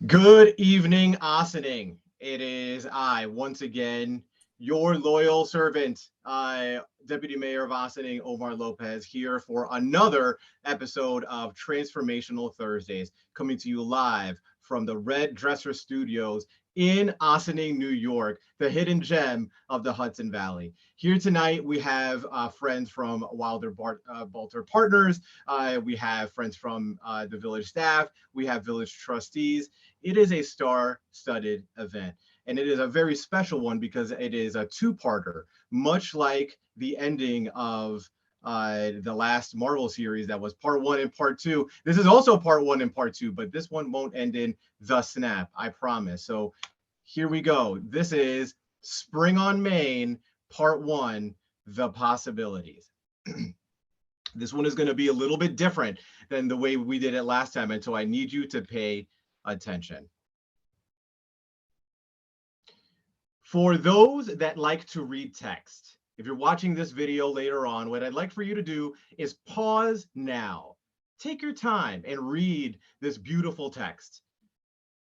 Good evening, Ossining. It is I, once again, your loyal servant, Deputy Mayor of Ossining, Omar Lopez, here for another episode of Transformational Thursdays, coming to you live from the Red Dresser Studios in Ossining, New York, the hidden gem of the Hudson Valley. Here tonight, we have friends from Balter Partners. We have friends from the village staff. We have village trustees. It is a star-studded event, and it is a very special one because it is a two-parter, much like the ending of the last Marvel series that was part one and part two. This is also part one and part two, but this one won't end in the snap, I promise. So here we go. This is Spring on Main, part one, The Possibilities. This one is going to be a little bit different than the way we did it last time, and so I need you to pay attention. For those that like to read text, if you're watching this video later on, what I'd like for you to do is pause now. Take your time and read this beautiful text.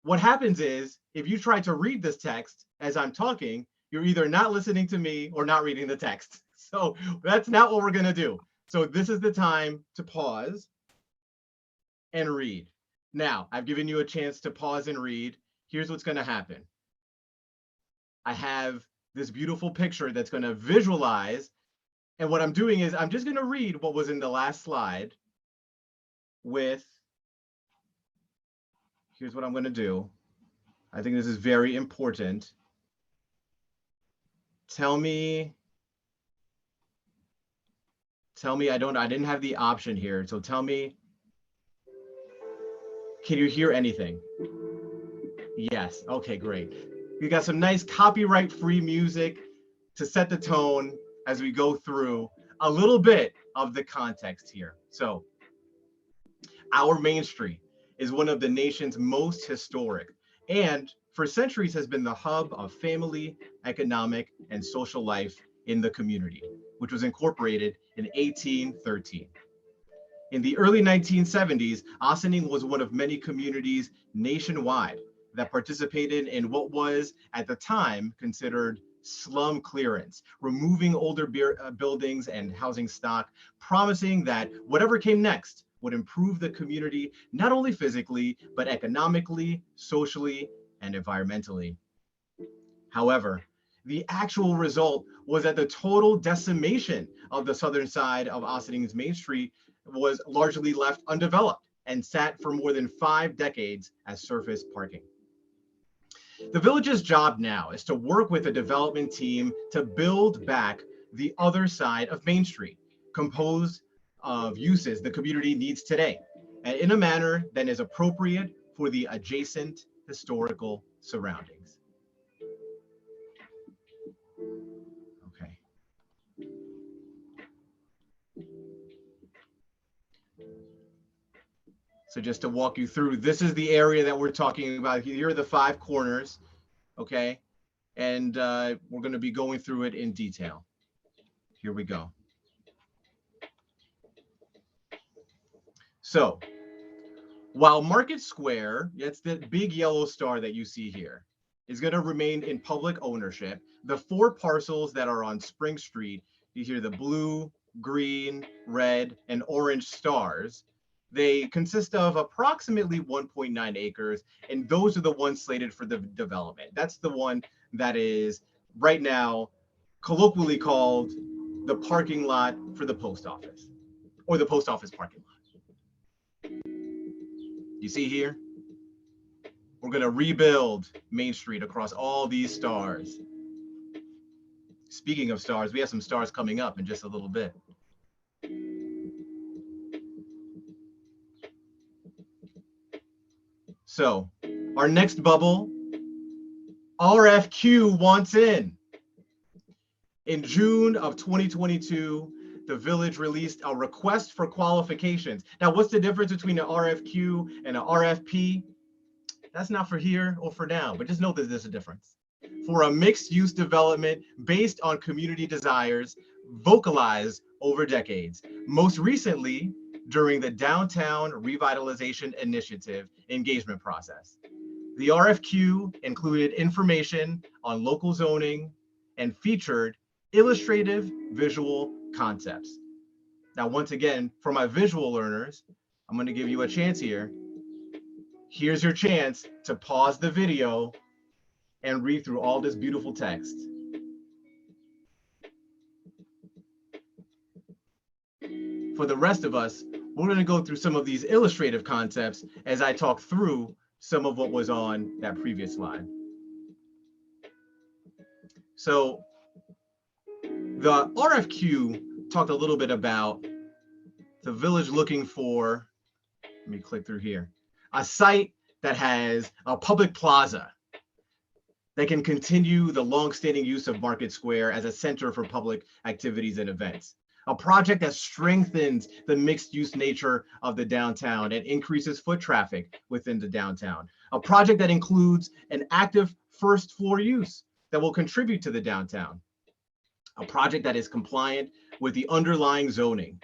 What happens is, if you try to read this text as I'm talking, you're either not listening to me or not reading the text. So that's not what we're going to do. So this is the time to pause and read. Now, I've given you a chance to pause and read. Here's what's going to happen. I have this beautiful picture that's going to visualize. And what I'm doing is I'm just going to read what was in the last slide with, here's what I'm going to do. I think this is very important. Tell me, I didn't have the option here. So tell me, can you hear anything? Yes. Okay, great. We got some nice copyright-free music to set the tone as we go through a little bit of the context here. So, our Main Street is one of the nation's most historic and for centuries has been the hub of family, economic, and social life in the community, which was incorporated in 1813. In the early 1970s, Ossining was one of many communities nationwide that participated in what was, at the time, considered slum clearance, removing older buildings and housing stock, promising that whatever came next would improve the community, not only physically, but economically, socially, and environmentally. However, the actual result was that the total decimation of the southern side of Ossining's Main Street was largely left undeveloped and sat for more than 5 decades as surface parking. The village's job now is to work with a development team to build back the other side of Main Street, composed of uses the community needs today, and in a manner that is appropriate for the adjacent historical surroundings. Okay. So just to walk you through, this is the area that we're talking about. Here are the 5 corners, okay? And we're going to be going through it in detail. Here we go. So, while Market Square, that's the big yellow star that you see here, is going to remain in public ownership, the 4 parcels that are on Spring Street, you hear the blue, green, red, and orange stars. They consist of approximately 1.9 acres, and those are the ones slated for the development. That's the one that is right now colloquially called the parking lot for the post office, or the post office parking lot. You see here? We're going to rebuild Main Street across all these stars. Speaking of stars, we have some stars coming up in just a little bit. So, our next bubble, RFQ wants in. In June of 2022, the village released a request for qualifications. Now, what's the difference between an RFQ and an RFP? That's not for here or for now, but just know that there's a difference. For a mixed-use development based on community desires, vocalized over decades. Most recently, during the Downtown Revitalization Initiative engagement process. The RFQ included information on local zoning and featured illustrative visual concepts. Now, once again, for my visual learners, I'm going to give you a chance here. Here's your chance to pause the video and read through all this beautiful text. For the rest of us, we're going to go through some of these illustrative concepts as I talk through some of what was on that previous slide. So the RFQ talked a little bit about the village looking for, let me click through here, a site that has a public plaza that can continue the long-standing use of Market Square as a center for public activities and events. A project that strengthens the mixed-use nature of the downtown and increases foot traffic within the downtown. A project that includes an active first floor use that will contribute to the downtown. A project that is compliant with the underlying zoning.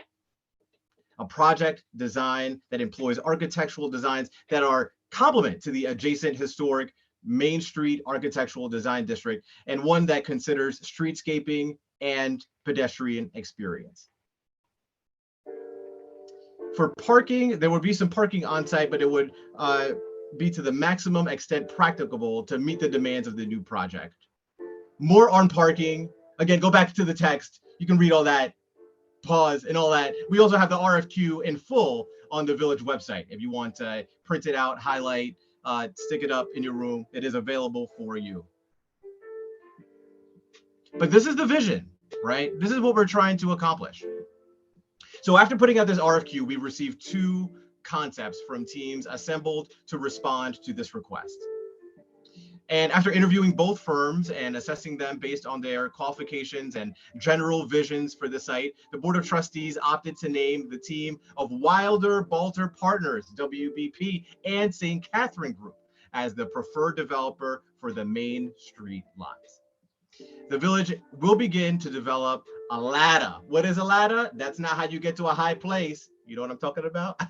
A project design that employs architectural designs that are complement to the adjacent historic Main Street Architectural Design District, and one that considers streetscaping and pedestrian experience. For parking, there would be some parking on site, but it would be to the maximum extent practicable to meet the demands of the new project. More on parking. Again, go back to the text. You can read all that, pause and all that. We also have the RFQ in full on the village website. If you want to print it out, highlight, stick it up in your room, it is available for you. But this is the vision, right? This is what we're trying to accomplish. So after putting out this RFQ, we received 2 concepts from teams assembled to respond to this request. And after interviewing both firms and assessing them based on their qualifications and general visions for the site, the Board of Trustees opted to name the team of Wilder Balter Partners, WBP, and St. Catherine Group as the preferred developer for the Main Street lots. The village will begin to develop a ladder. What is a ladder? That's not how you get to a high place. You know what I'm talking about?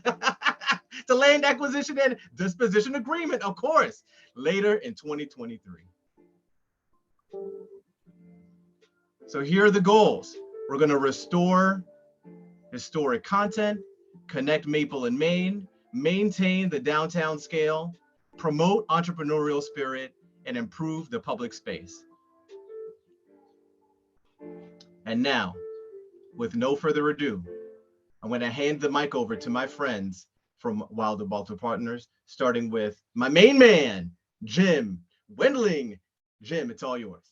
It's a land acquisition and disposition agreement, of course, later in 2023. So here are the goals. We're going to restore historic content, connect Maple and Main, maintain the downtown scale, promote entrepreneurial spirit, and improve the public space. And now, with no further ado, I'm going to hand the mic over to my friends from Wilder Balter Partners, starting with my main man, Jim Wendling. Jim, it's all yours.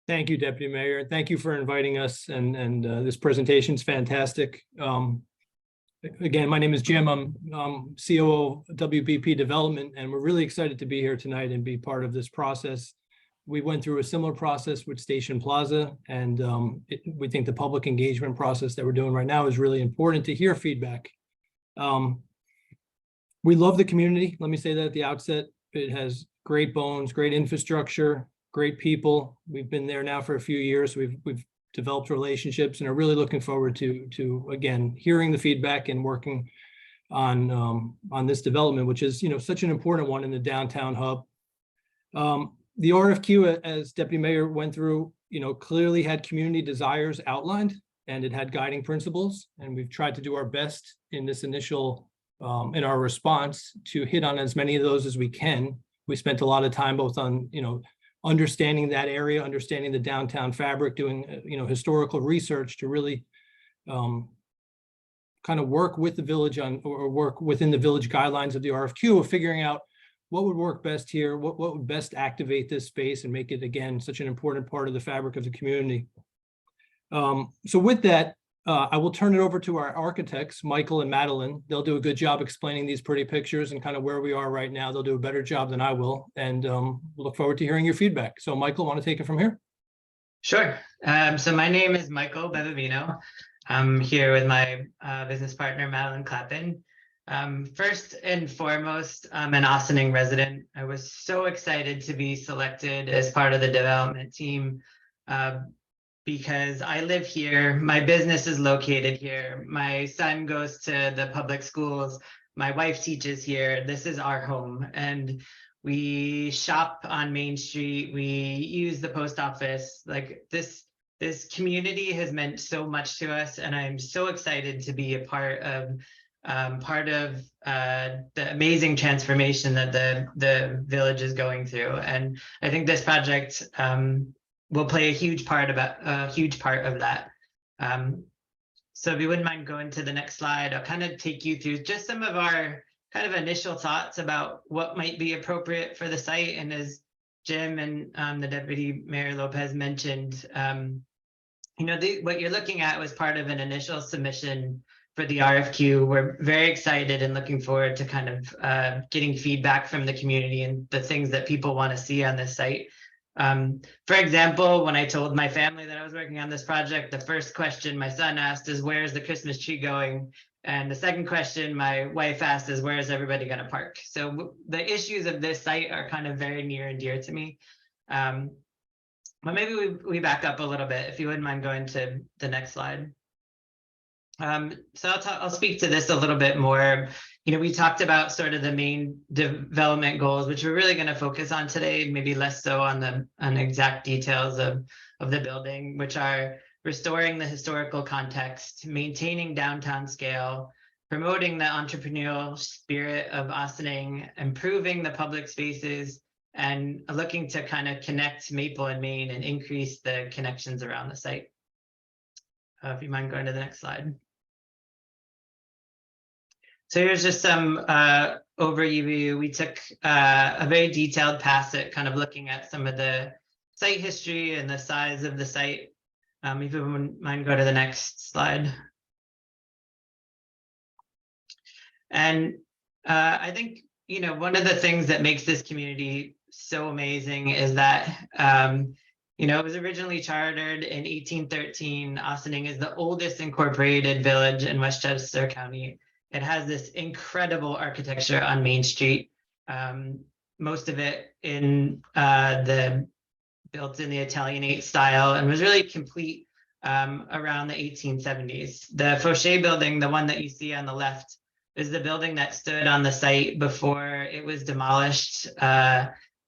Thank you, Deputy Mayor. Thank you for inviting us, and this presentation is fantastic. Again, my name is Jim. I'm COO of WBP Development, and we're really excited to be here tonight and be part of this process. We went through a similar process with Station Plaza, and we think the public engagement process that we're doing right now is really important to hear feedback. We love the community. Let me say that at the outset. It has great bones, great infrastructure, great people. We've been there now for a few years. We've developed relationships and are really looking forward to again hearing the feedback and working on this development, which is such an important one in the downtown hub. The RFQ, as Deputy Mayor went through, clearly had community desires outlined, and it had guiding principles. And we've tried to do our best in this initial, in our response, to hit on as many of those as we can. We spent a lot of time both on, understanding that area, understanding the downtown fabric, doing, historical research to really kind of work with the village on, or work within the village guidelines of the RFQ of figuring out what would work best here, what would best activate this space and make it, again, such an important part of the fabric of the community. So with that, I will turn it over to our architects, Michael and Madeline. They'll do a good job explaining these pretty pictures and kind of where we are right now. They'll do a better job than I will, and we'll look forward to hearing your feedback. So Michael, want to take it from here? Sure. So my name is Michael Bevavino. I'm here with my business partner, Madeline Clappin. First and foremost, I'm an Ossining resident. I was so excited to be selected as part of the development team because I live here. My business is located here. My son goes to the public schools. My wife teaches here. This is our home. And We shop on Main Street. We use the post office. Like this community has meant so much to us, and I'm so excited to be a part of the amazing transformation that the village is going through. And I think this project will play a huge part of that. So if you wouldn't mind going to the next slide, I'll kind of take you through just some of our kind of initial thoughts about what might be appropriate for the site. And as Jim and the Deputy Mayor Lopez mentioned, what you're looking at was part of an initial submission for the RFQ. We're very excited and looking forward to kind of getting feedback from the community and the things that people want to see on this site. For example, when I told my family that I was working on this project, the first question my son asked is, where's the Christmas tree going? And the second question my wife asked is, where is everybody going to park? So the issues of this site are kind of very near and dear to me. But maybe we back up a little bit, if you wouldn't mind going to the next slide. So I'll speak to this a little bit more. We talked about sort of the main development goals, which we're really going to focus on today, maybe less so on the exact details of the building, which are restoring the historical context, maintaining downtown scale, promoting the entrepreneurial spirit of Ossining, improving the public spaces, and looking to kind of connect Maple and Main and increase the connections around the site. If you mind going to the next slide. So here's just some overview. We took a very detailed pass at kind of looking at some of the site history and the size of the site. If you wouldn't mind, go to the next slide. And I think, one of the things that makes this community so amazing is that, it was originally chartered in 1813. Ossining is the oldest incorporated village in Westchester County. It has this incredible architecture on Main Street, most of it built in the Italianate style, and was really complete around the 1870s. The Fauché building, the one that you see on the left, is the building that stood on the site before it was demolished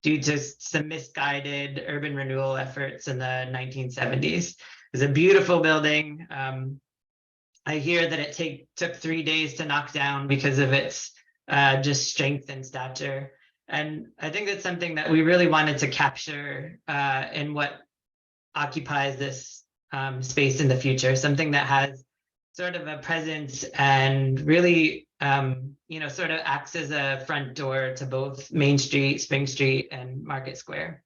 due to some misguided urban renewal efforts in the 1970s. It's a beautiful building. I hear that it took 3 days to knock down because of its just strength and stature. And I think that's something that we really wanted to capture in what occupies this space in the future, something that has sort of a presence and really, sort of acts as a front door to both Main Street, Spring Street, and Market Square.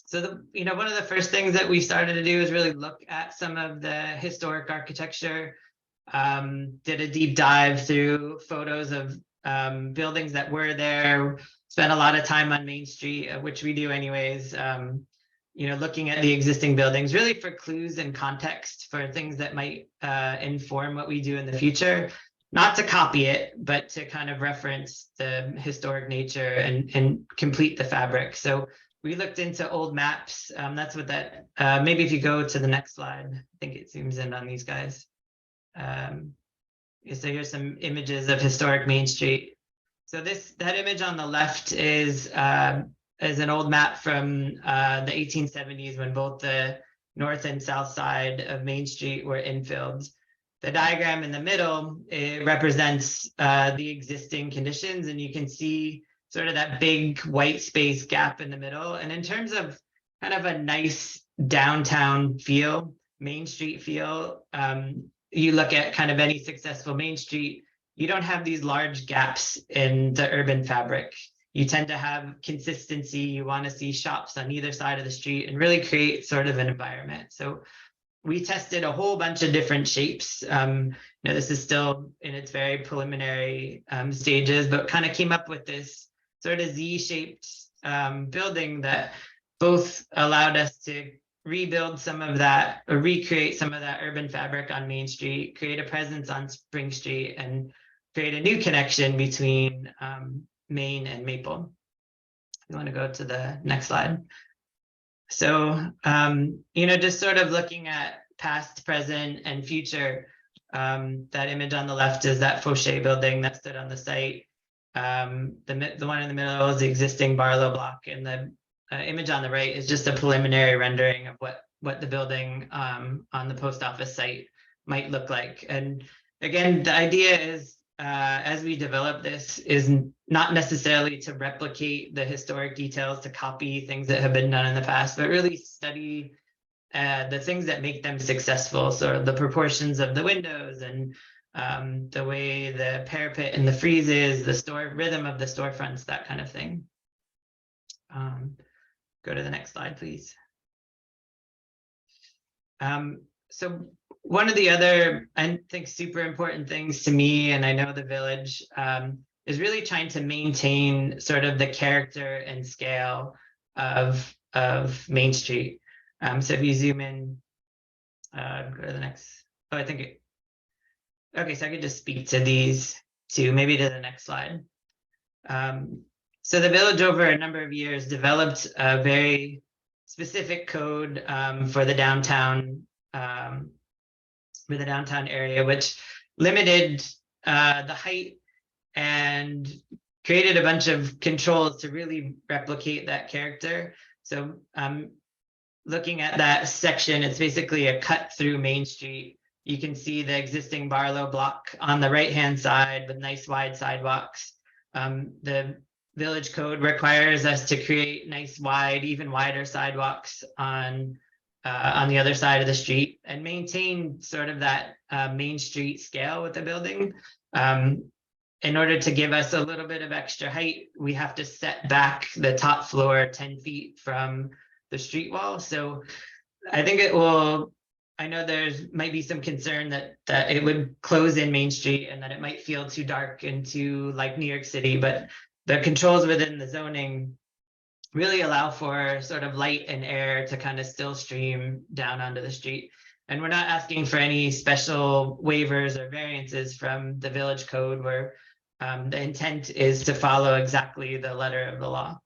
So one of the first things that we started to do is really look at some of the historic architecture, did a deep dive through photos of buildings that were there, spent a lot of time on Main Street, which we do anyways, looking at the existing buildings, really for clues and context for things that might inform what we do in the future, not to copy it, but to kind of reference the historic nature and complete the fabric. So we looked into old maps. That's what that, maybe if you go to the next slide, I think it zooms in on these guys. So here's some images of historic Main Street. So that image on the left is an old map from the 1870s when both the north and south side of Main Street were infilled. The diagram in the middle, it represents the existing conditions, and you can see sort of that big white space gap in the middle. And in terms of kind of a nice downtown feel, Main Street feel, you look at kind of any successful Main Street, you don't have these large gaps in the urban fabric. You tend to have consistency. You want to see shops on either side of the street and really create sort of an environment. So we tested a whole bunch of different shapes. This is still in its very preliminary stages, but kind of came up with this sort of Z-shaped building that both allowed us to rebuild some of that, or recreate some of that urban fabric on Main Street, create a presence on Spring Street, and create a new connection between Main and Maple. You want to go to the next slide? So, just sort of looking at past, present, and future, that image on the left is that Fauché building that stood on the site. The one in the middle is the existing Barlow block, and the image on the right is just a preliminary rendering of what the building on the post office site might look like. And again, the idea is as we develop this is not necessarily to replicate the historic details, to copy things that have been done in the past, but really study the things that make them successful. So the proportions of the windows and the way the parapet and the friezes, the store rhythm of the storefronts, that kind of thing. Go to the next slide, please. So one of the other, I think, super important things to me, and I know the village, is really trying to maintain sort of the character and scale of Main Street. So if you zoom in, go to the next. Oh, I think it. Okay, so I could just speak to these two, maybe to the next slide. So the village over a number of years developed a very specific code for the downtown area, which limited the height and created a bunch of controls to really replicate that character. So looking at that section, it's basically a cut through Main Street. You can see the existing Barlow block on the right-hand side with nice wide sidewalks. The village code requires us to create nice wide, even wider sidewalks on the other side of the street and maintain sort of that Main Street scale with the building. In order to give us a little bit of extra height, we have to set back the top floor 10 feet from the street wall. So I think it will, I know there's might be some concern that it would close in Main Street and that it might feel too dark and too like New York City, but the controls within the zoning really allow for sort of light and air to kind of still stream down onto the street. And we're not asking for any special waivers or variances from the village code, where the intent is to follow exactly the letter of the law.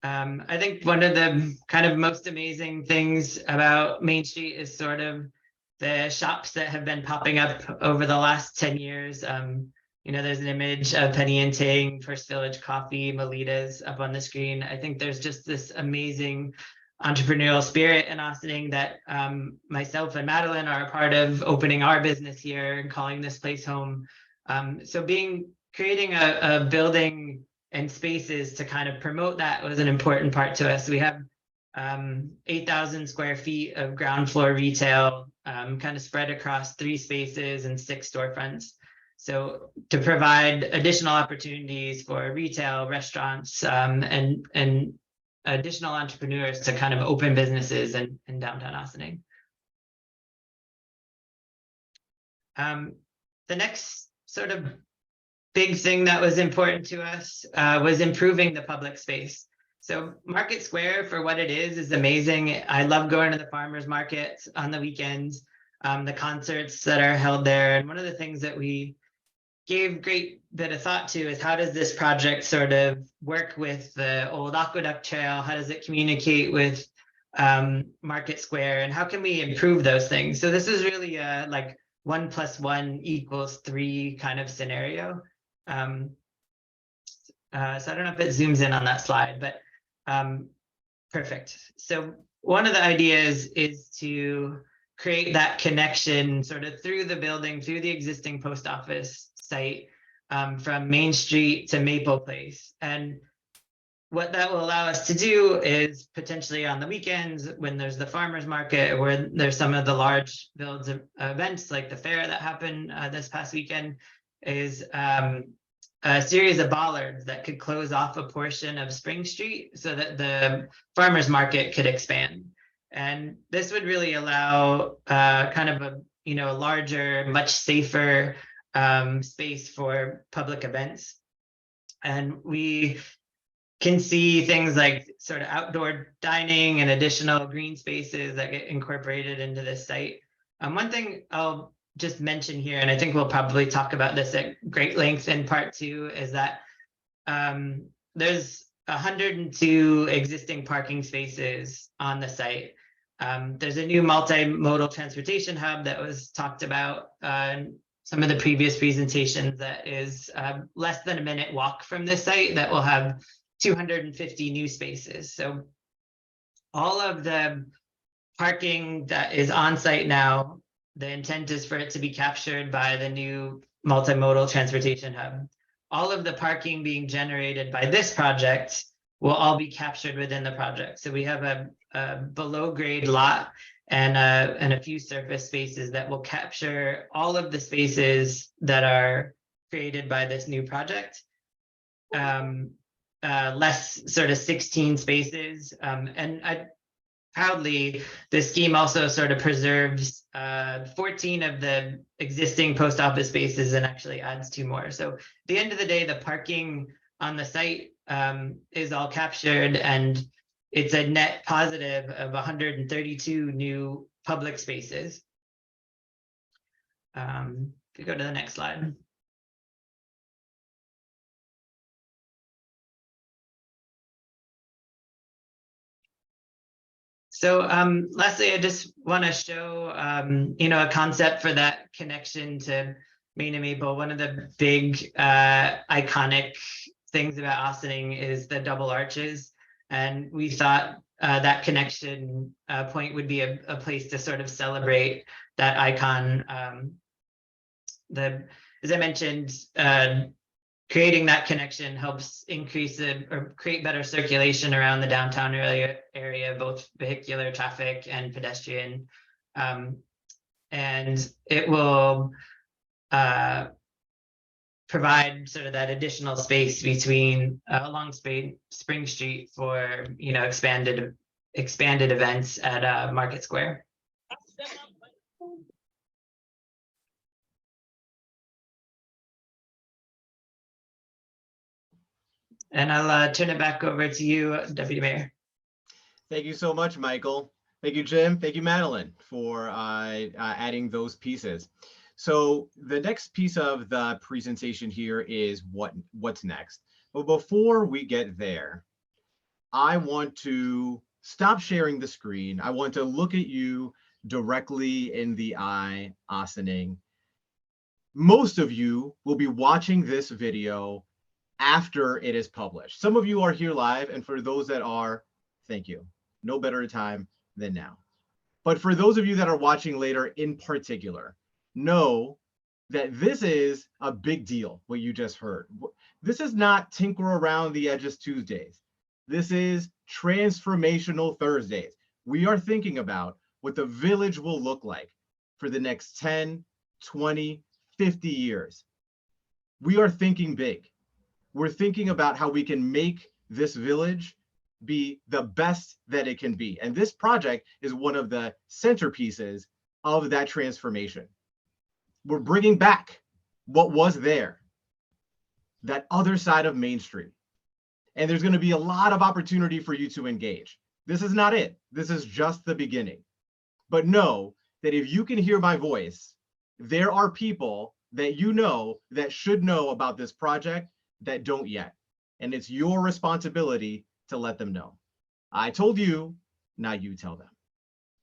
I think one of the kind of most amazing things about Main Street is sort of the shops that have been popping up over the last 10 years. You know, there's an image of Penny and Ting, First Village Coffee, Melita's up on the screen. I think there's just this amazing entrepreneurial spirit in Ossining that myself and Madeline are a part of, opening our business here and calling this place home. So creating a building and spaces to kind of promote that was an important part to us. We have 8,000 square feet of ground floor retail, kind of spread across 3 spaces and 6 storefronts. So to provide additional opportunities for retail, restaurants, and additional entrepreneurs to kind of open businesses in downtown Ossining. The next sort of big thing that was important to us was improving the public space. So Market Square, for what it is amazing. I love going to the farmers market on the weekends, the concerts that are held there. And one of the things that we gave great bit of thought to is, how does this project sort of work with the old Aqueduct Trail? How does it communicate with Market Square, and how can we improve those things? So this is really a like 1 + 1 = 3 kind of scenario. So I don't know if it zooms in on that slide, but perfect. So one of the ideas is to create that connection sort of through the building, through the existing post office site, from Main Street to Maple Place. And what that will allow us to do is potentially on the weekends, when there's the farmers market, where there's some of the large village events like the fair that happened this past weekend, is a series of bollards that could close off a portion of Spring Street so that the farmers market could expand. And this would really allow kind of a larger, much safer space for public events. And we can see things like sort of outdoor dining and additional green spaces that get incorporated into this site. One thing I'll just mention here, and I think we'll probably talk about this at great length in part 2, is that there's 102 existing parking spaces on the site. There's a new multimodal transportation hub that was talked about in some of the previous presentations that is less than a minute walk from this site that will have 250 new spaces. So all of the parking that is on site now, the intent is for it to be captured by the new multimodal transportation hub. All of the parking being generated by this project will all be captured within the project. So we have a below grade lot and a few surface spaces that will capture all of the spaces that are created by this new project. Less sort of 16 spaces. And proudly, the scheme also sort of preserves 14 of the existing post office spaces and actually adds 2 more. So at the end of the day, the parking on the site is all captured, and it's a net positive of 132 new public spaces. If we go to the next slide. So lastly, I just want to show, a concept for that connection to Main and Maple. One of the big iconic things about Ossining is the double arches. And we thought that connection point would be a place to sort of celebrate that icon. As I mentioned, creating that connection helps increase or create better circulation around the downtown area, both vehicular traffic and pedestrian. And it will provide sort of that additional space between along Spring Street for expanded events at Market Square. And I'll turn it back over to you, Deputy Mayor. Thank you so much, Michael. Thank you, Jim. Thank you, Madeline, for adding those pieces. So the next piece of the presentation here is what's next. But before we get there, I want to stop sharing the screen. I want to look at you directly in the eye, Ossining. Most of you will be watching this video after it is published. Some of you are here live, and for those that are, thank you. No better time than now. But for those of you that are watching later in particular, know that this is a big deal, what you just heard. This is not tinker around the edges Tuesdays. This is transformational Thursdays. We are thinking about what the village will look like for the next 10, 20, 50 years. We are thinking big. We're thinking about how we can make this village be the best that it can be. And this project is one of the centerpieces of that transformation. We're bringing back what was there, that other side of Main Street. And there's going to be a lot of opportunity for you to engage. This is not it. This is just the beginning. But know that if you can hear my voice, there are people that you know that should know about this project that don't yet. And it's your responsibility to let them know. I told you, now you tell them.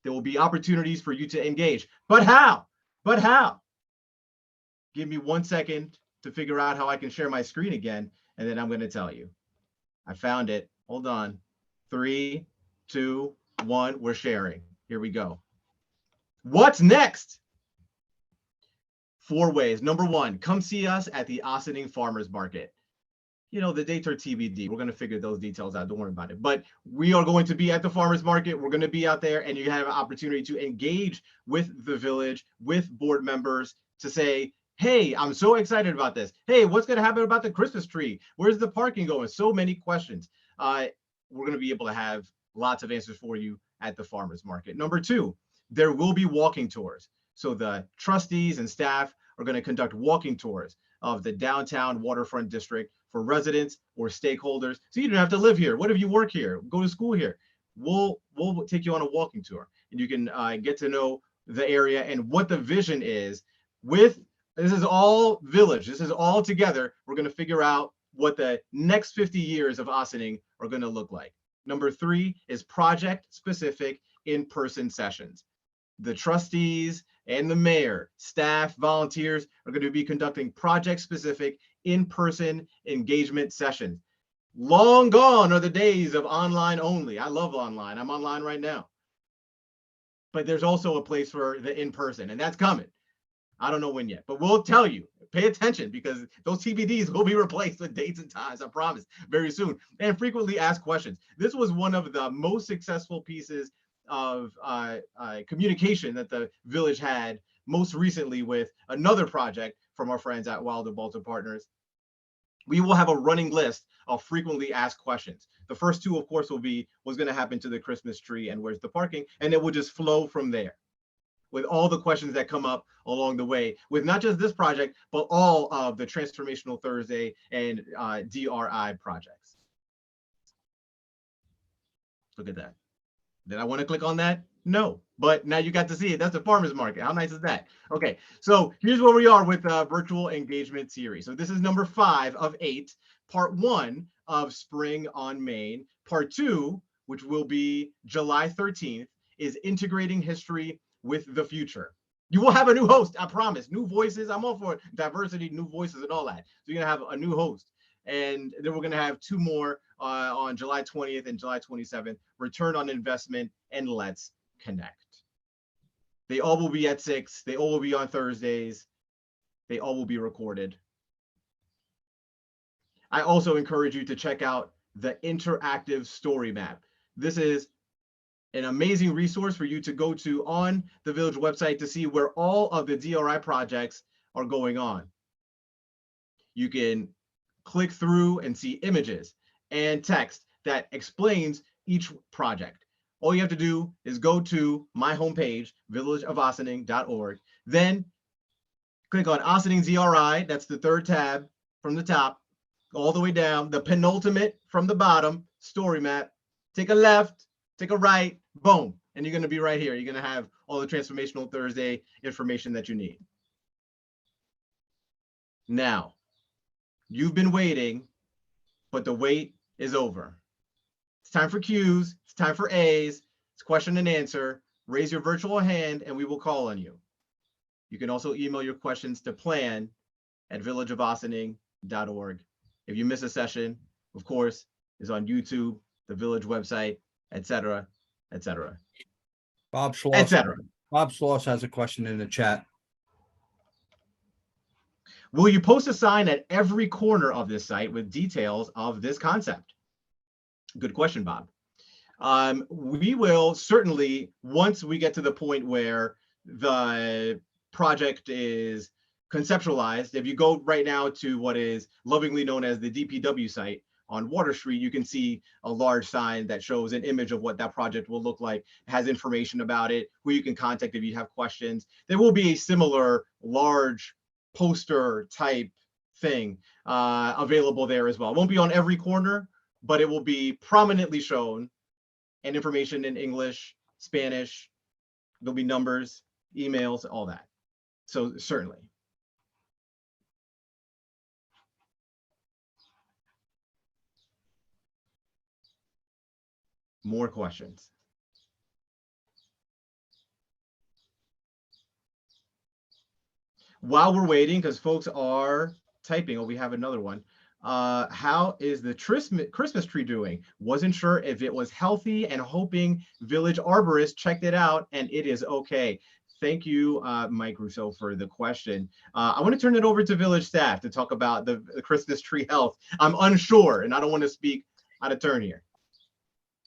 There will be opportunities for you to engage. But how? But how? Give me 1 second to figure out how I can share my screen again, and then I'm going to tell you. I found it. Hold on. 3, 2, 1. We're sharing. Here we go. What's next? 4 ways. Number 1, come see us at the Ossining Farmers Market. The dates are TBD. We're going to figure those details out. Don't worry about it. But we are going to be at the farmers market. We're going to be out there, and you have an opportunity to engage with the village, with board members, to say, hey, I'm so excited about this. Hey, what's going to happen about the Christmas tree? Where's the parking going? So many questions. We're going to be able to have lots of answers for you at the farmers market. Number 2, there will be walking tours. So the trustees and staff are going to conduct walking tours of the downtown waterfront district for residents or stakeholders. So you don't have to live here. What if you work here, go to school here? We'll take you on a walking tour, and you can get to know the area and what the vision is. This is all village. This is all together. We're going to figure out what the next 50 years of Ossining are going to look like. Number 3 is project specific in-person sessions. The trustees and the mayor, staff, volunteers are going to be conducting project-specific in-person engagement sessions. Long gone are the days of online only. I love online. I'm online right now. But there's also a place for the in-person, and that's coming. I don't know when yet, but we'll tell you. Pay attention, because those TBDs will be replaced with dates and times, I promise, very soon. And frequently asked questions. This was one of the most successful pieces of communication that the village had most recently with another project from our friends at Wilder Baltimore Partners. We will have a running list of frequently asked questions. The first two, of course, will be what's going to happen to the Christmas tree and where's the parking, and it will just flow from there with all the questions that come up along the way, with not just this project, but all of the Transformational Thursday and DRI projects. Look at that. Did I want to click on that? No, but now you got to see it. That's the farmer's market. How nice is that? Okay, so here's where we are with the virtual engagement series. So this is number 5 of 8, part 1 of Spring on Main. Part 2, which will be July 13th, is integrating history with the future. You will have a new host, I promise. New voices. I'm all for diversity, new voices, and all that. So you're gonna have a new host, and then we're gonna have 2 more on July 20th and July 27th. Return on investment and Let's Connect. They all will be at 6. They all will be on Thursdays. They all will be recorded. I also encourage you to check out the interactive story map. This is an amazing resource for you to go to on the village website to see where all of the DRI projects are going on. You can click through and see images and text that explains each project. All you have to do is go to my homepage, villageofossining.org, then click on Ossining DRI. That's the 3rd tab from the top, all the way down, the penultimate from the bottom, story map. Take a left, take a right, boom, and you're going to be right here. You're going to have all the Transformational Thursday information that you need. Now, you've been waiting, but the wait is over. It's time for Q's. It's time for A's. It's question and answer. Raise your virtual hand and we will call on you. You can also email your questions to plan@villageofossining.org. If you miss a session, of course, is on YouTube, the village website, etc., etc., Bob Schloss. etc. Bob Schloss has a question in the chat. Will you post a sign at every corner of this site with details of this concept? Good question, Bob. We will certainly, once we get to the point where the project is conceptualized, if you go right now to what is lovingly known as the DPW site on Water Street, you can see a large sign that shows an image of what that project will look like. It has information about it, who you can contact if you have questions. There will be a similar large poster type thing available there as well. It won't be on every corner, but it will be prominently shown, and information in English, Spanish. There'll be numbers, emails, all that. So certainly. More questions. While we're waiting, because folks are typing, oh, we have another one. How is the Christmas tree doing? Wasn't sure if it was healthy and hoping Village Arborist checked it out and it is okay. Thank you, Mike Rousseau, for the question. I want to turn it over to village staff to talk about the Christmas tree health. I'm unsure, and I don't want to speak out of turn here.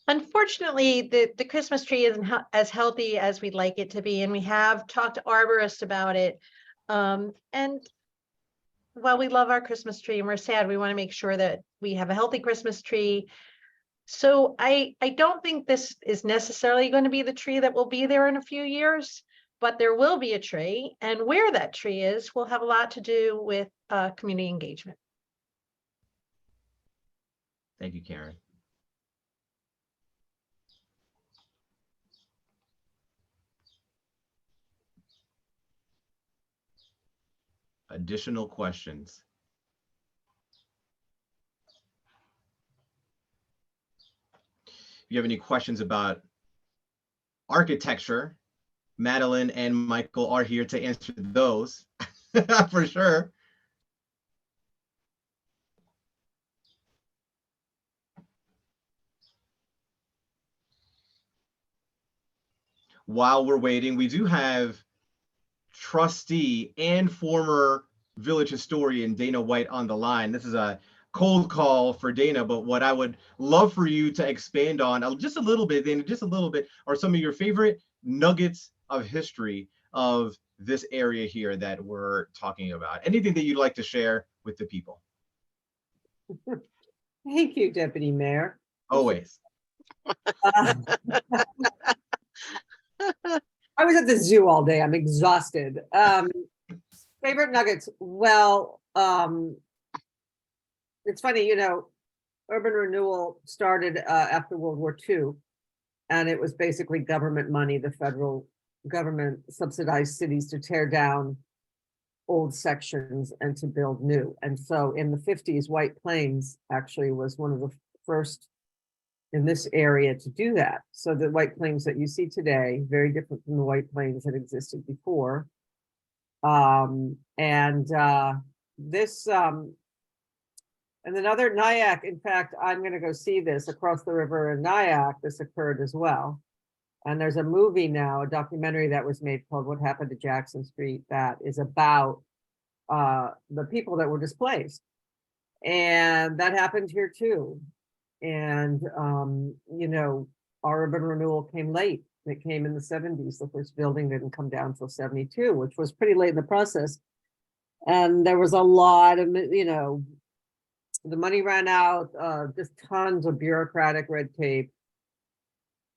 Unfortunately, the Christmas tree isn't as healthy as we'd like it to be, and we have talked to arborists about it. And while we love our Christmas tree and we're sad, we want to make sure that we have a healthy Christmas tree. So I don't think this is necessarily going to be the tree that will be there in a few years, but there will be a tree, and where that tree is will have a lot to do with community engagement. Thank you, Karen. Additional questions? If you have any questions about architecture. Madeline and Michael are here to answer those for sure. While we're waiting, we do have trustee and former village historian Dana White on the line. This is a cold call for Dana, but what I would love for you to expand on just a little bit, Dana, just a little bit, are some of your favorite nuggets of history of this area here that we're talking about. Anything that you'd like to share with the people? Thank you, Deputy Mayor. Always. I was at the zoo all day. I'm exhausted. Favorite nuggets. Well, it's funny, urban renewal started after World War II, and it was basically government money. The federal government subsidized cities to tear down old sections and to build new. And so in the 50s, White Plains actually was one of the first in this area to do that. So the White Plains that you see today, very different from the White Plains that existed before. And another Nyack, in fact, I'm going to go see this across the river in Nyack. This occurred as well. And there's a movie now, a documentary that was made called What Happened to Jackson Street, that is about the people that were displaced. And that happened here too. And, our urban renewal came late. It came in the 70s. The first building didn't come down until 72, which was pretty late in the process. And there was a lot of, the money ran out, just tons of bureaucratic red tape.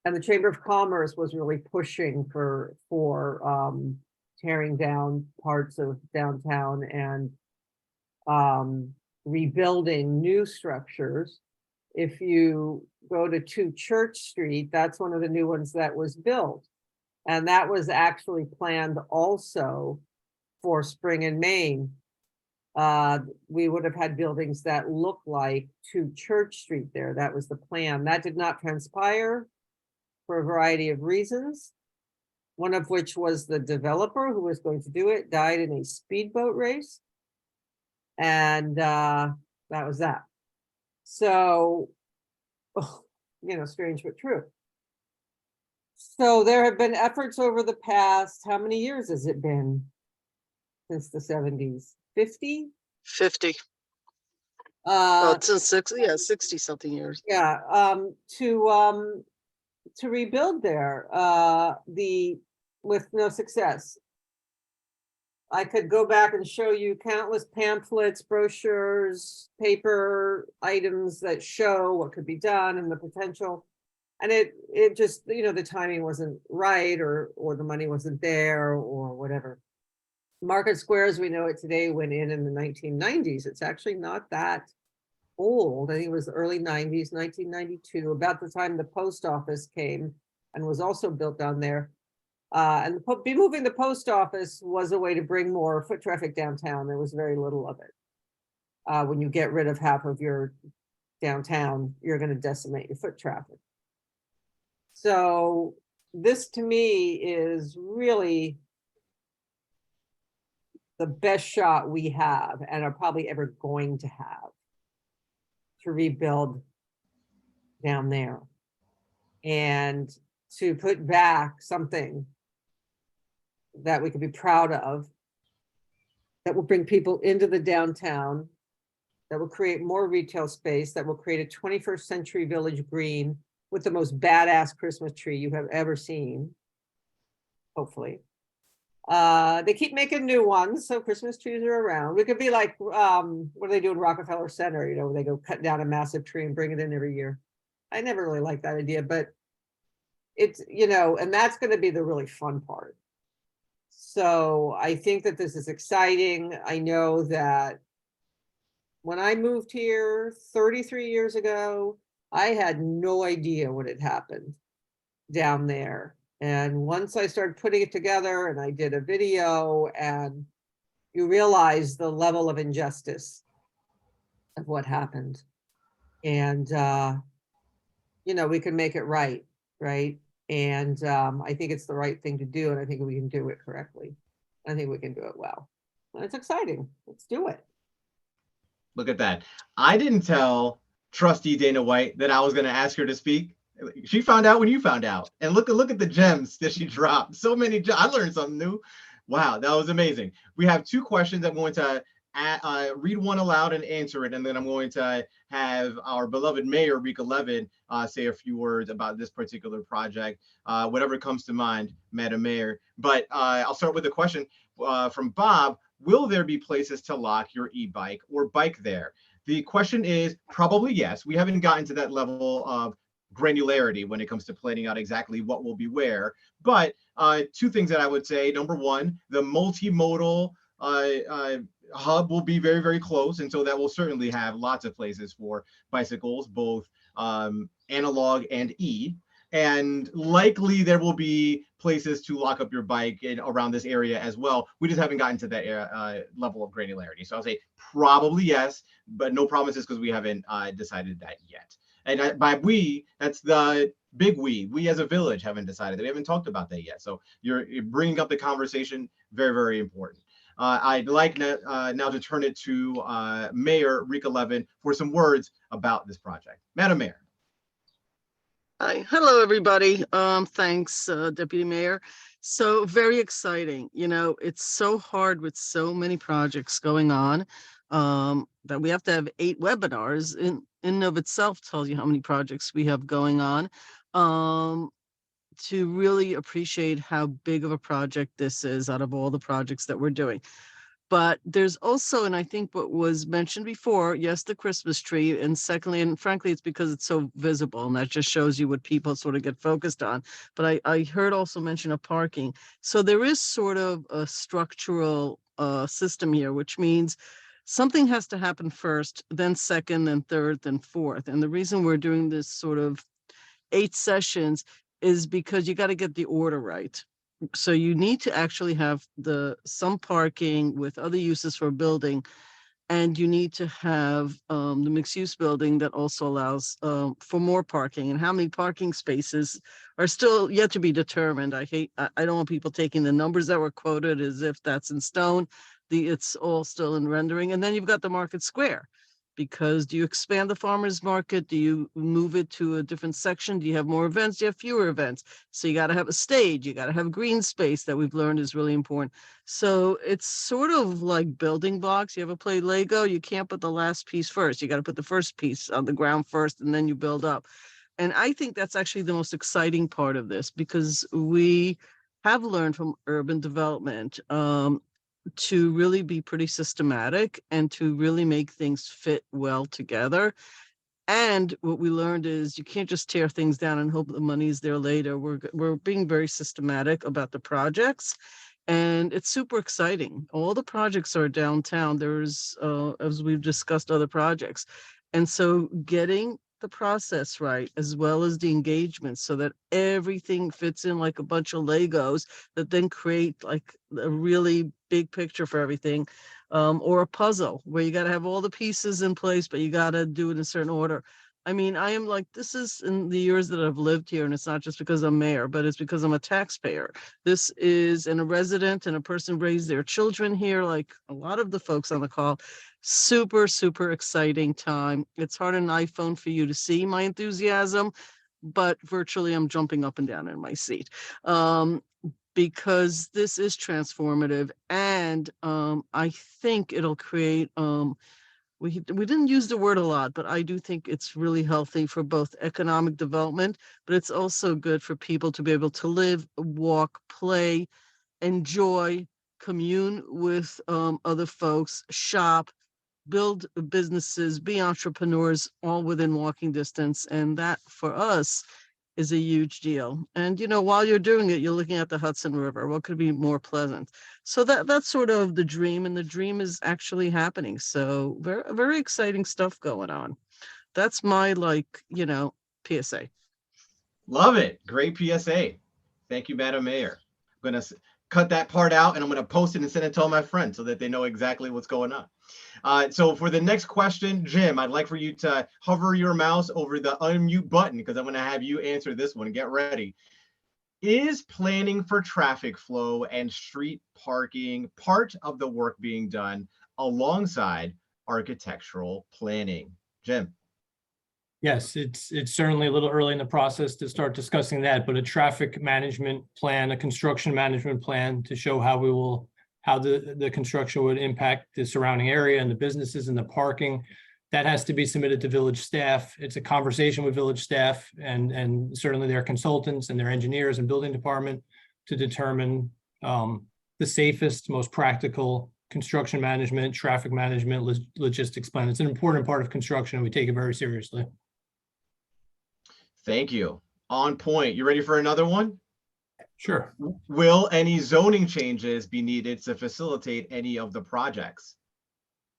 And the Chamber of Commerce was really pushing for tearing down parts of downtown and rebuilding new structures. If you go to 2 Church Street, that's one of the new ones that was built. And that was actually planned also for Spring and Main. We would have had buildings that look like 2 Church Street there. That was the plan. That did not transpire for a variety of reasons. One of which was the developer who was going to do it died in a speedboat race. And that was that. So, strange but true. So there have been efforts over the past, how many years has it been since the 70s? 50? 50. It's in 60 something years. Yeah, to rebuild there, with no success. I could go back and show you countless pamphlets, brochures, paper items that show what could be done and the potential. And it just, the timing wasn't right, or the money wasn't there, or whatever. Market Square, as we know it today, went in the 1990s. It's actually not that old. I think it was the early 90s, 1992, about the time the post office came and was also built down there. And moving the post office was a way to bring more foot traffic downtown. There was very little of it. When you get rid of half of your downtown, you're going to decimate your foot traffic. So this to me is really the best shot we have and are probably ever going to have to rebuild down there and to put back something that we could be proud of, that will bring people into the downtown, that will create more retail space, that will create a 21st century village green with the most badass Christmas tree you have ever seen, hopefully. They keep making new ones, so Christmas trees are around. We could be like, what do they do in Rockefeller Center? Where they go cut down a massive tree and bring it in every year. I never really liked that idea, but it's, and that's going to be the really fun part. So I think that this is exciting. I know that when I moved here 33 years ago, I had no idea what had happened down there. And once I started putting it together and I did a video, and you realize the level of injustice of what happened. And, we can make it right? And I think it's the right thing to do, and I think we can do it correctly. I think we can do it well. And it's exciting. Let's do it. Look at that. I didn't tell trustee Dana White that I was going to ask her to speak. She found out when you found out. And look at the gems that she dropped. So many. I learned something new. Wow, that was amazing. We have 2 questions. I'm going to read one aloud and answer it, and then I'm going to have our beloved mayor, Rika Levin, say a few words about this particular project, whatever comes to mind, Madam Mayor. But I'll start with a question from Bob. Will there be places to lock your e-bike or bike there? The question is probably yes. We haven't gotten to that level of granularity when it comes to planning out exactly what will be where. But 2 things that I would say. Number one, the multimodal hub will be very, very close. And so that will certainly have lots of places for bicycles, both analog and e. And likely there will be places to lock up your bike around this area as well. We just haven't gotten to that level of granularity. So I'll say probably yes, but no promises because we haven't decided that yet. And by we, that's the big we. We as a village haven't decided. We haven't talked about that yet. So you're bringing up the conversation. Very, very important. I'd like now to turn it to Mayor Rika Levin for some words about this project. Madam Mayor. Hi, hello, everybody. Thanks, Deputy Mayor. So very exciting. You know, it's so hard with so many projects going on that we have to have 8 webinars in and of itself tells you how many projects we have going on. To really appreciate how big of a project this is out of all the projects that we're doing. But there's also, and I think what was mentioned before, yes, the Christmas tree, and secondly, and frankly, it's because it's so visible, and that just shows you what people sort of get focused on. But I heard also mention of parking. So there is sort of a structural system here, which means something has to happen first, then second, then third, then fourth. And the reason we're doing this sort of 8 sessions is because you got to get the order right. So you need to actually have some parking with other uses for a building, and you need to have the mixed use building that also allows for more parking. And how many parking spaces are still yet to be determined. I don't want people taking the numbers that were quoted as if that's in stone. It's all still in rendering. And then you've got the market square. Because do you expand the farmers market? Do you move it to a different section? Do you have more events? Do you have fewer events? So you got to have a stage. You got to have green space that we've learned is really important. So it's sort of like building blocks. You ever play Lego? You can't put the last piece first. You got to put the first piece on the ground first, and then you build up. And I think that's actually the most exciting part of this, because we have learned from urban development to really be pretty systematic and to really make things fit well together. And what we learned is you can't just tear things down and hope the money's there later. We're being very systematic about the projects, and it's super exciting. All the projects are downtown. There's, as we've discussed, other projects. And so getting the process right, as well as the engagement, so that everything fits in like a bunch of Legos that then create like a really big picture for everything, or a puzzle where you got to have all the pieces in place, but you got to do it in a certain order. I mean, I am like, this is in the years that I've lived here, and it's not just because I'm mayor, but it's because I'm a taxpayer. This is, and a resident and a person raised their children here, like a lot of the folks on the call. Super, super exciting time. It's hard on an iPhone for you to see my enthusiasm, but virtually I'm jumping up and down in my seat. Because this is transformative, and I think it'll create, we didn't use the word a lot, but I do think it's really healthy for both economic development, but it's also good for people to be able to live, walk, play, enjoy, commune with other folks, shop, build businesses, be entrepreneurs, all within walking distance. And that for us is a huge deal. And, you know, while you're doing it, you're looking at the Hudson River. What could be more pleasant? So that's sort of the dream, and the dream is actually happening. So very, very exciting stuff going on. That's my, like, you know, PSA. Love it. Great PSA. Thank you, Madam Mayor. I'm going to cut that part out, and I'm going to post it and send it to all my friends so that they know exactly what's going on. So for the next question, Jim, I'd like for you to hover your mouse over the unmute button, because I'm going to have you answer this one. Get ready. Is planning for traffic flow and street parking part of the work being done alongside architectural planning? Jim? Yes, it's certainly a little early in the process to start discussing that, but a traffic management plan, a construction management plan to show how the construction would impact the surrounding area and the businesses and the parking. That has to be submitted to village staff. It's a conversation with village staff and certainly their consultants and their engineers and building department to determine the safest, most practical construction management, traffic management, logistics plan. It's an important part of construction and we take it very seriously. Thank you. On point. You ready for another one? Sure. Will any zoning changes be needed to facilitate any of the projects?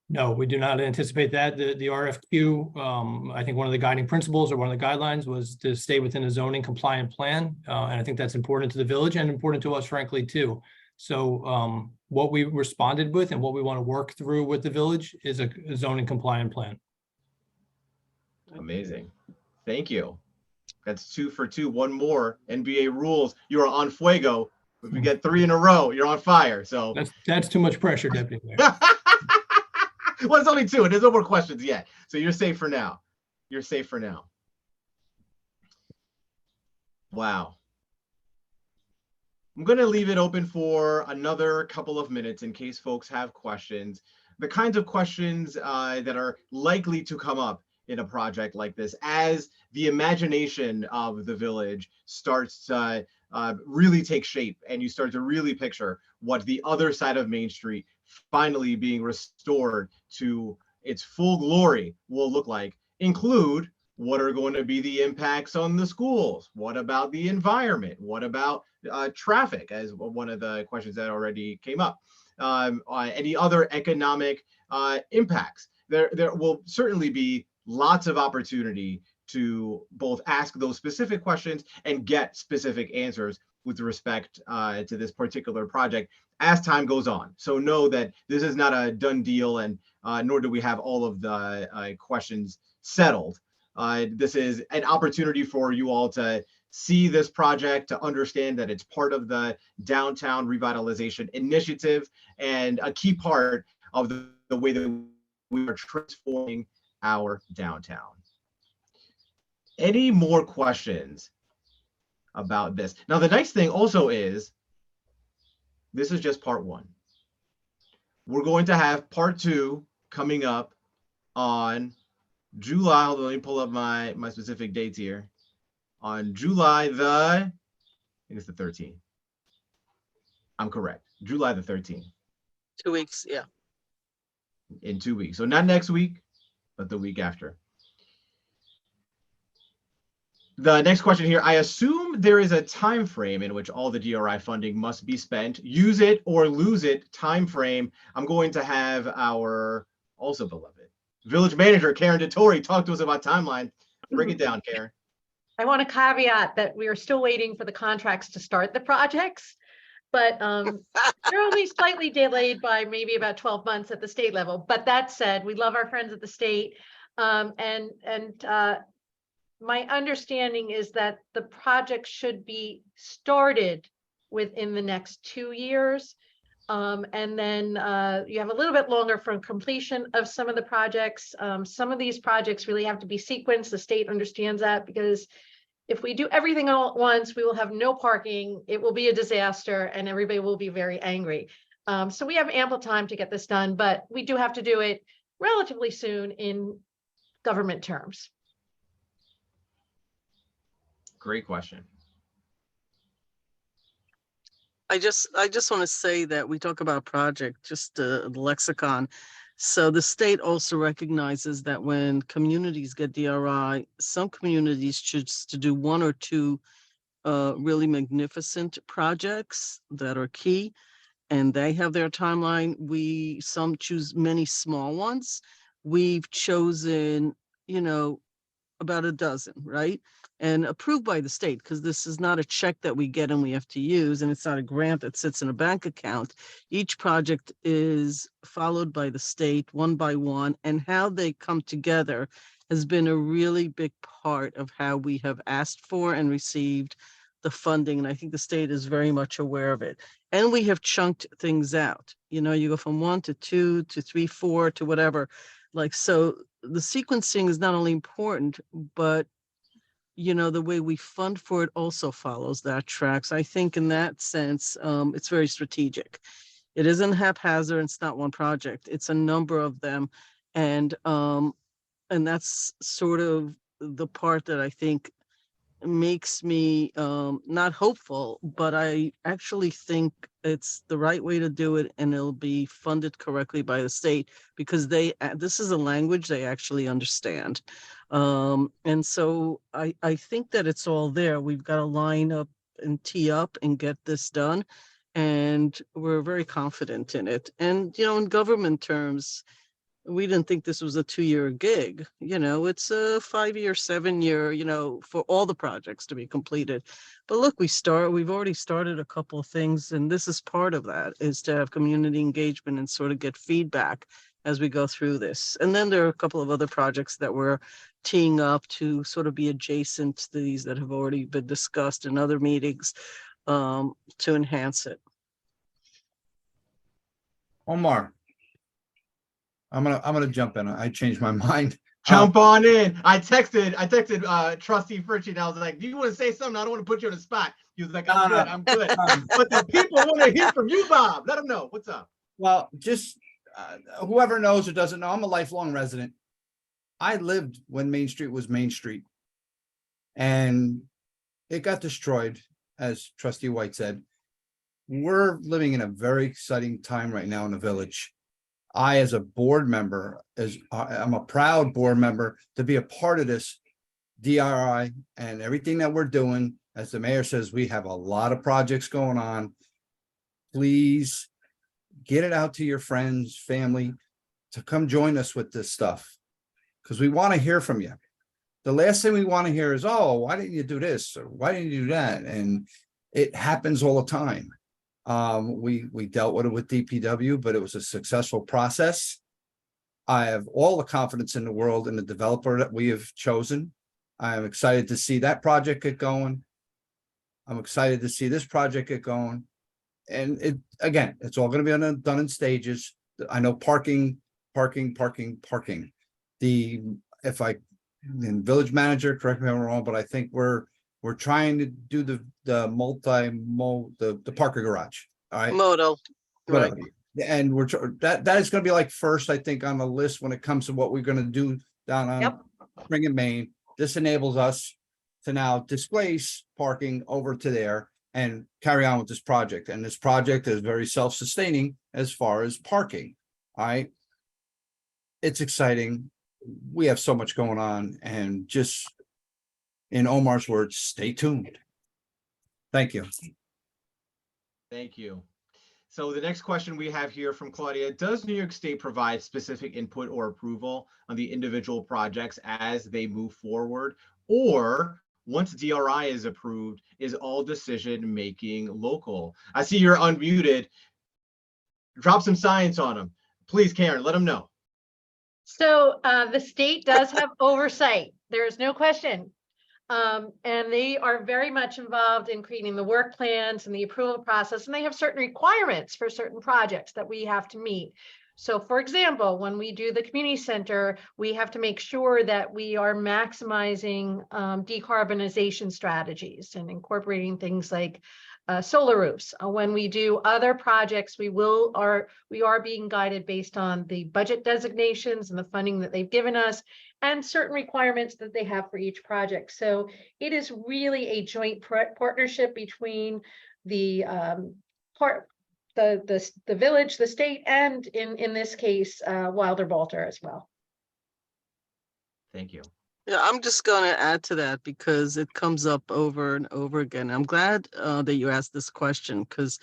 No, we do not anticipate that. The RFQ, I think one of the guiding principles or one of the guidelines was to stay within a zoning compliant plan. And I think that's important to the village and important to us, frankly, too. So what we responded with and what we want to work through with the village is a zoning compliant plan. Amazing. Thank you. That's 2 for 2. One more. NBA rules. You are on fuego. If you get 3 in a row, you're on fire. So That's too much pressure, Deputy Mayor. well, it's only 2 and there's no more questions yet. So you're safe for now. You're safe for now. Wow. I'm going to leave it open for another couple of minutes in case folks have questions. The kinds of questions that are likely to come up in a project like this as the imagination of the village starts to really take shape and you start to really picture what the other side of Main Street finally being restored to its full glory will look like, include what are going to be the impacts on the schools? What about the environment? What about traffic, as one of the questions that already came up? Any other economic impacts? There will certainly be lots of opportunity to both ask those specific questions and get specific answers with respect to this particular project as time goes on. So know that this is not a done deal, and nor do we have all of the questions settled. This is an opportunity for you all to see this project, to understand that it's part of the downtown revitalization initiative and a key part of the way that we are transforming our downtown. Any more questions about this? Now, the nice thing also is this is just part 1. We're going to have part 2 coming up on July. Hold on, let me pull up my specific dates here. On July the, I think it's the 13th. I'm correct. July the 13th. 2 weeks, yeah. In 2 weeks. So not next week, but the week after. The next question here, I assume there is a time frame in which all the DRI funding must be spent. Use it or lose it time frame. I'm going to have our also beloved village manager, Karen Dottori, talk to us about timeline. Break it down, Karen. I want to caveat that we are still waiting for the contracts to start the projects, but they're only slightly delayed by maybe about 12 months at the state level. But that said, we love our friends at the state. My understanding is that the project should be started within the next 2 years. And then you have a little bit longer from completion of some of the projects. Some of these projects really have to be sequenced. The state understands that, because if we do everything all at once, we will have no parking. It will be a disaster and everybody will be very angry. So we have ample time to get this done, but we do have to do it relatively soon in government terms. Great question. I just want to say that we talk about project, just the lexicon. So the state also recognizes that when communities get DRI, some communities choose to do 1 or 2 really magnificent projects that are key, and they have their timeline. Some choose many small ones. We've chosen, about a dozen, right? And approved by the state, because this is not a check that we get and we have to use, and it's not a grant that sits in a bank account. Each project is followed by the state one by one, and how they come together has been a really big part of how we have asked for and received the funding, and I think the state is very much aware of it. And we have chunked things out. You know, you go from 1 to 2 to 3, 4 to whatever. Like, so the sequencing is not only important, but you know, the way we fund for it also follows that tracks. I think in that sense, it's very strategic. It isn't haphazard. It's not one project. It's a number of them. And that's sort of the part that I think makes me not hopeful, but I actually think it's the right way to do it, and it'll be funded correctly by the state because this is a language they actually understand. And so I think that it's all there. We've got to line up and tee up and get this done. And we're very confident in it. And, you know, in government terms, we didn't think this was a 2-year gig. You know, it's a 5-year, 7-year, you know, for all the projects to be completed. But look, we've already started a couple of things, and this is part of that, is to have community engagement and sort of get feedback as we go through this. And then there are a couple of other projects that we're teeing up to sort of be adjacent to these that have already been discussed in other meetings to enhance it. Omar. I'm gonna jump in. I changed my mind. Jump on in. I texted Trustee Fritchie and I was like, do you want to say something? I don't want to put you on the spot. He was like, I'm good. I'm good. But the people want to hear from you, Bob. Let them know. What's up? Well, just whoever knows or doesn't know, I'm a lifelong resident. I lived when Main Street was Main Street, and it got destroyed, as Trustee White said. We're living in a very exciting time right now in the village. I, as a board member, I'm a proud board member to be a part of this DRI and everything that we're doing. As the mayor says, we have a lot of projects going on. Please get it out to your friends, family, to come join us with this stuff, because we want to hear from you. The last thing we want to hear is, oh, why didn't you do this? Or why didn't you do that? And it happens all the time. We dealt with it with DPW, but it was a successful process. I have all the confidence in the world in the developer that we have chosen. I am excited to see that project get going. I'm excited to see this project get going. And it's all going to be done in stages. I know parking. Village manager, correct me if I'm wrong, but I think we're trying to do the Parker garage. All right. Modal. Right. Whatever. And that is going to be like first, I think, on the list when it comes to what we're going to do down on Spring and Main. This enables us to now displace parking over to there and carry on with this project. And this project is very self-sustaining as far as parking. All right. It's exciting. We have so much going on, and just in Omar's words, stay tuned. Thank you. Thank you. So the next question we have here from Claudia: does New York State provide specific input or approval on the individual projects as they move forward? Or once DRI is approved, is all decision making local? I see you're unmuted. Drop some science on them. Please, Karen, let them know. So the state does have oversight. There is no question. And they are very much involved in creating the work plans and the approval process. And they have certain requirements for certain projects that we have to meet. So for example, when we do the community center, we have to make sure that we are maximizing decarbonization strategies and incorporating things like solar roofs. When we do other projects, we are being guided based on the budget designations and the funding that they've given us and certain requirements that they have for each project. So it is really a joint partnership between the village, the state, and in this case, Wilder Balter as well. Thank you. Yeah, I'm just going to add to that because it comes up over and over again. I'm glad that you asked this question because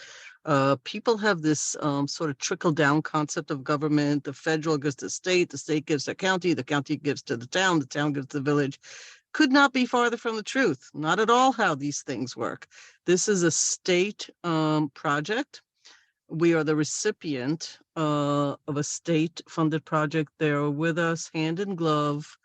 people have this sort of trickle-down concept of government. The federal gives to the state gives to the county gives to the town gives to the village. Could not be farther from the truth. Not at all how these things work. This is a state project. We are the recipient of a state-funded project. They're with us hand in glove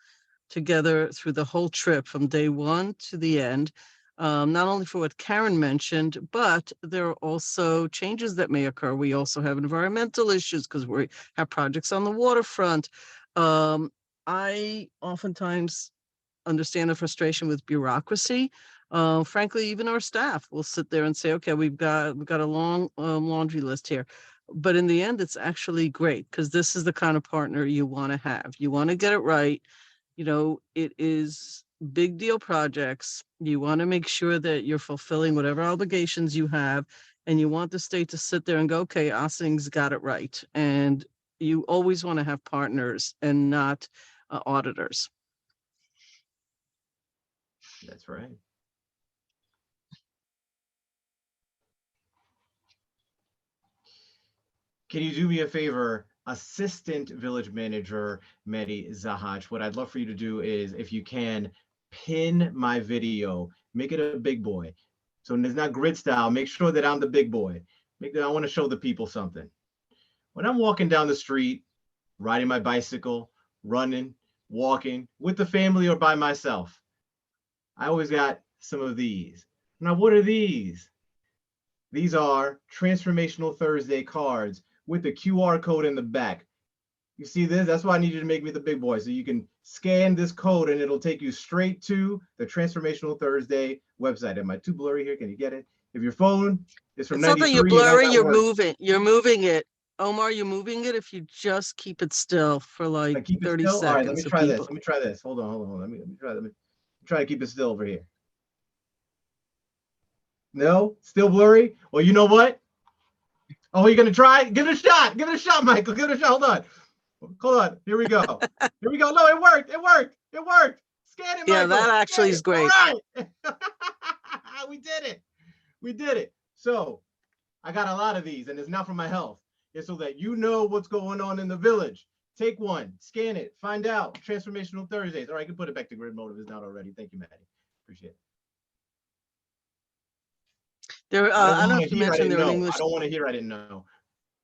together through the whole trip from day one to the end. not only for what Karen mentioned, but there are also changes that may occur. We also have environmental issues because we have projects on the waterfront. I oftentimes understand the frustration with bureaucracy. Frankly, even our staff will sit there and say, okay, we've got a long laundry list here. But in the end, it's actually great because this is the kind of partner you want to have. You want to get it right. You know, it is big deal projects. You want to make sure that you're fulfilling whatever obligations you have, and you want the state to sit there and go, okay, Ossing's got it right. And you always want to have partners and not auditors. That's right. Can you do me a favor, Assistant Village Manager Mehdi Zahaj? What I'd love for you to do is, if you can, pin my video, make it a big boy. So it's not grid style. Make sure that I'm the big boy. I want to show the people something. When I'm walking down the street, riding my bicycle, running, walking with the family or by myself, I always got some of these. Now, what are these? These are Transformational Thursday cards with the QR code in the back. You see this? That's why I need you to make me the big boy. So you can scan this code and it'll take you straight to the Transformational Thursday website. Am I too blurry here? Can you get it? If your phone is from It's not 93, that you're it might blurry, not you're work. moving. You're moving it. Omar, you're moving it if you just keep it still for I like keep it 30 still? All right, let me seconds. So try this. people, Let me try this. Hold on. Let me try to keep it still over here. No? Still blurry? Well, you know what? Oh, you're gonna try? Give it a shot. Give it a shot, Michael. Give it a shot. Hold on. Hold on. Here we go. Here we go. No, it worked. It worked. It worked. Scan it, yeah, Michael. that actually Scan is it. great. All right. We did it. We did it. So I got a lot of these, and it's not for my health. It's so that you know what's going on in the village. Take one, scan it, find out. Transformational Thursdays. All right, I can put it back to grid mode if it's not already. Thank you, Maddie. Appreciate it. There, I don't know if you mentioned they're in English. I don't want to hear I didn't know.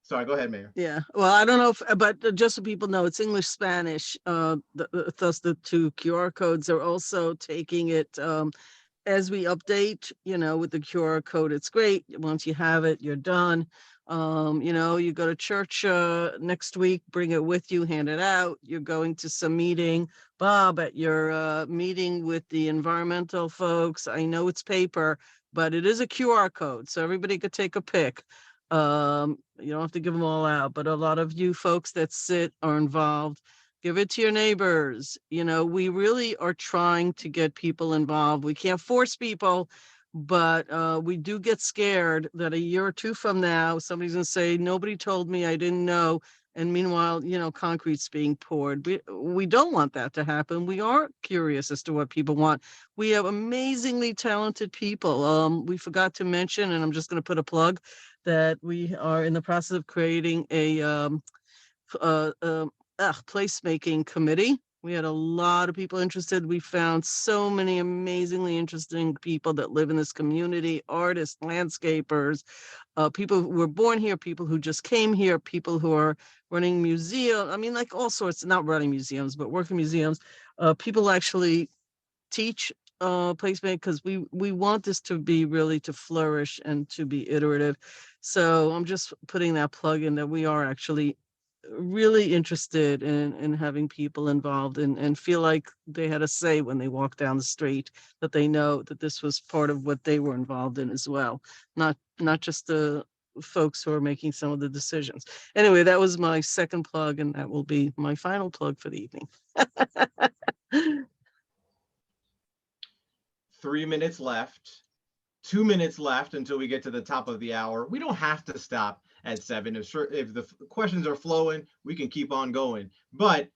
Sorry, go ahead, Mayor. Yeah, well, I don't know if, but just so people know, it's English, Spanish. Thus the two QR codes are also taking it as we update, you know, with the QR code. It's great. Once you have it, you're done. You know, you go to church next week, bring it with you, hand it out. You're going to some meeting, Bob, at your meeting with the environmental folks. I know it's paper, but it is a QR code, so everybody could take a pic. You don't have to give them all out, but a lot of you folks that sit are involved. Give it to your neighbors. You know, we really are trying to get people involved. We can't force people, but we do get scared that a year or two from now, somebody's gonna say, nobody told me, I didn't know. And meanwhile, you know, concrete's being poured. We don't want that to happen. We are curious as to what people want. We have amazingly talented people. We forgot to mention, and I'm just gonna put a plug, that we are in the process of creating a placemaking committee. We had a lot of people interested. We found so many amazingly interesting people that live in this community, artists, landscapers, people who were born here, people who just came here, people who are running museums. I mean, like all sorts, not running museums, but working museums. People actually teach placement because we want this to be really to flourish and to be iterative. So I'm just putting that plug in that we are actually really interested in having people involved and feel like they had a say when they walk down the street, that they know that this was part of what they were involved in as well, not just the folks who are making some of the decisions. Anyway, that was my second plug, and that will be my final plug for the evening. 3 minutes left. 2 minutes left until we get to the top of the hour. We don't have to stop at 7. If the questions are flowing, we can keep on going. But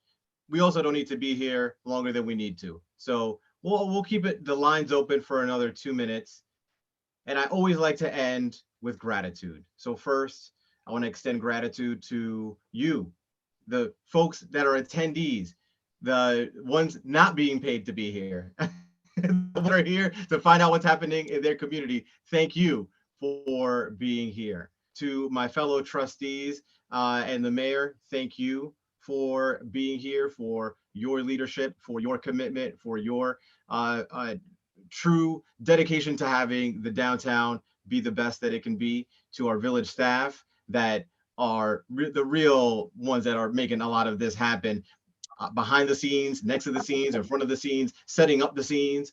we also don't need to be here longer than we need to. So we'll keep the lines open for another 2 minutes. And I always like to end with gratitude. So first, I want to extend gratitude to you, the folks that are attendees, the ones not being paid to be here. That are here to find out what's happening in their community. Thank you for being here. To my fellow trustees and the mayor, thank you for being here, for your leadership, for your commitment, for your true dedication to having the downtown be the best that it can be, to our village staff that are the real ones that are making a lot of this happen, behind the scenes, next to the scenes, in front of the scenes, setting up the scenes.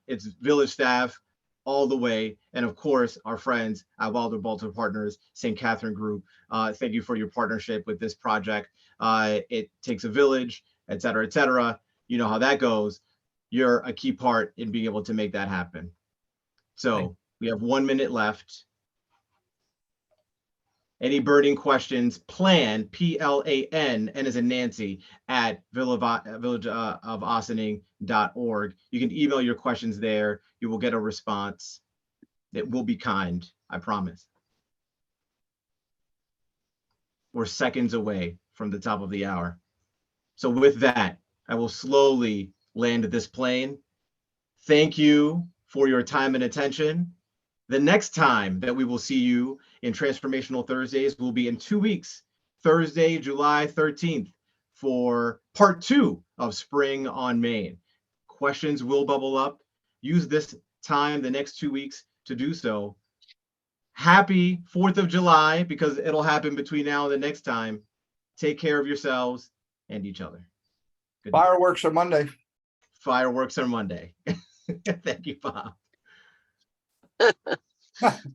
It's village staff all the way. And of course, our friends at Wilder Baltimore Partners, St. Catherine Group. Thank you for your partnership with this project. It takes a village, et cetera, et cetera. You know how that goes. You're a key part in being able to make that happen. So we have 1 minute left. Any burning questions, plan, PLAN, and as in Nancy, at villageofossining.org. You can email your questions there. You will get a response. It will be kind, I promise. We're seconds away from the top of the hour. So with that, I will slowly land this plane. Thank you for your time and attention. The next time that we will see you in Transformational Thursdays will be in 2 weeks, Thursday, July 13th, for part 2 of Spring on Main. Questions will bubble up. Use this time, the next 2 weeks, to do so. Happy 4th of July, because it'll happen between now and the next time. Take care of yourselves and each other. Good night. Fireworks are Monday. Fireworks are Monday. Thank you, Bob.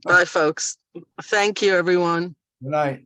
Bye, folks. Thank you, everyone. Good night.